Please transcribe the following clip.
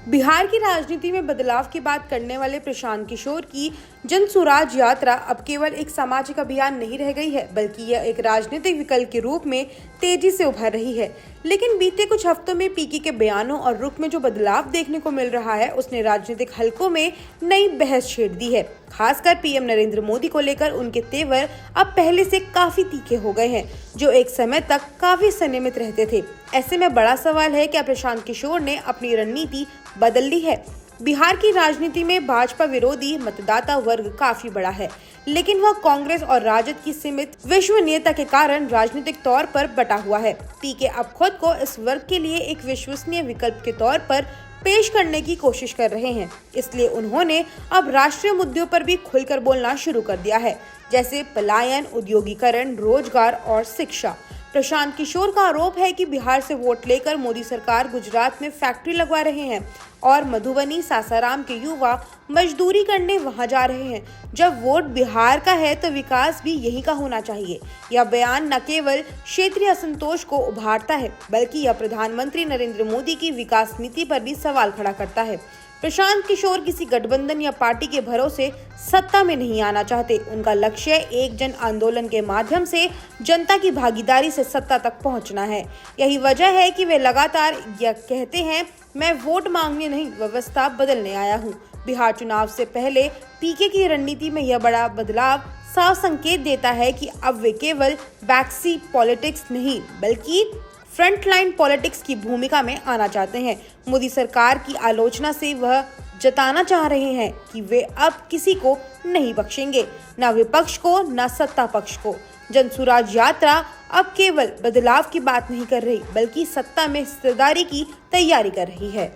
बिहार की राजनीति में बदलाव की बात करने वाले प्रशांत किशोर की जन सुराज यात्रा अब केवल एक सामाजिक अभियान नहीं रह गई है, बल्कि यह एक राजनीतिक विकल्प के रूप में तेजी से उभर रही है। लेकिन बीते कुछ हफ्तों में पीके के बयानों और रुख में जो बदलाव देखने को मिल रहा है, उसने राजनीतिक हलकों में नई बहस छेड़ दी है। खासकर पीएम नरेंद्र मोदी को लेकर उनके तेवर अब पहले से काफी तीखे हो गए हैं, जो एक समय तक काफी संयमित रहते थे। ऐसे में बड़ा सवाल है, क्या प्रशांत किशोर ने अपनी रणनीति बदल ली है? बिहार की राजनीति में भाजपा विरोधी मतदाता वर्ग काफी बड़ा है, लेकिन वह कांग्रेस और राजद की सीमित विश्वसनीयता के कारण राजनीतिक तौर पर बटा हुआ है। पीके अब खुद को इस वर्ग के लिए एक विश्वसनीय विकल्प के तौर पर पेश करने की कोशिश कर रहे हैं। इसलिए उन्होंने अब राष्ट्रीय मुद्दों पर भी खुलकर बोलना शुरू कर दिया है, जैसे पलायन, उद्योगीकरण, रोजगार और शिक्षा। प्रशांत किशोर का आरोप है कि बिहार से वोट लेकर मोदी सरकार गुजरात में फैक्ट्री लगवा रहे हैं और मधुबनी, सासाराम के युवा मजदूरी करने वहां जा रहे हैं। जब वोट बिहार का है तो विकास भी यहीं का होना चाहिए। यह बयान न केवल क्षेत्रीय असंतोष को उभारता है, बल्कि यह प्रधानमंत्री नरेंद्र मोदी की विकास नीति पर भी सवाल खड़ा करता है। प्रशांत किशोर किसी गठबंधन या पार्टी के भरोसे सत्ता में नहीं आना चाहते। उनका लक्ष्य एक जन आंदोलन के माध्यम से जनता की भागीदारी से सत्ता तक पहुंचना है। यही वजह है कि वे लगातार यह कहते हैं, मैं वोट मांगने नहीं, व्यवस्था बदलने आया हूं। बिहार चुनाव से पहले पीके की रणनीति में यह बड़ा बदलाव साफ संकेत देता है कि अब वे केवल बैकसीट पॉलिटिक्स नहीं, बल्कि फ्रंटलाइन पॉलिटिक्स की भूमिका में आना चाहते हैं। मोदी सरकार की आलोचना से वह जताना चाह रहे हैं कि वे अब किसी को नहीं बख्शेंगे, न विपक्ष को न सत्ता पक्ष को। जनसुराज यात्रा अब केवल बदलाव की बात नहीं कर रही, बल्कि सत्ता में हिस्सेदारी की तैयारी कर रही है।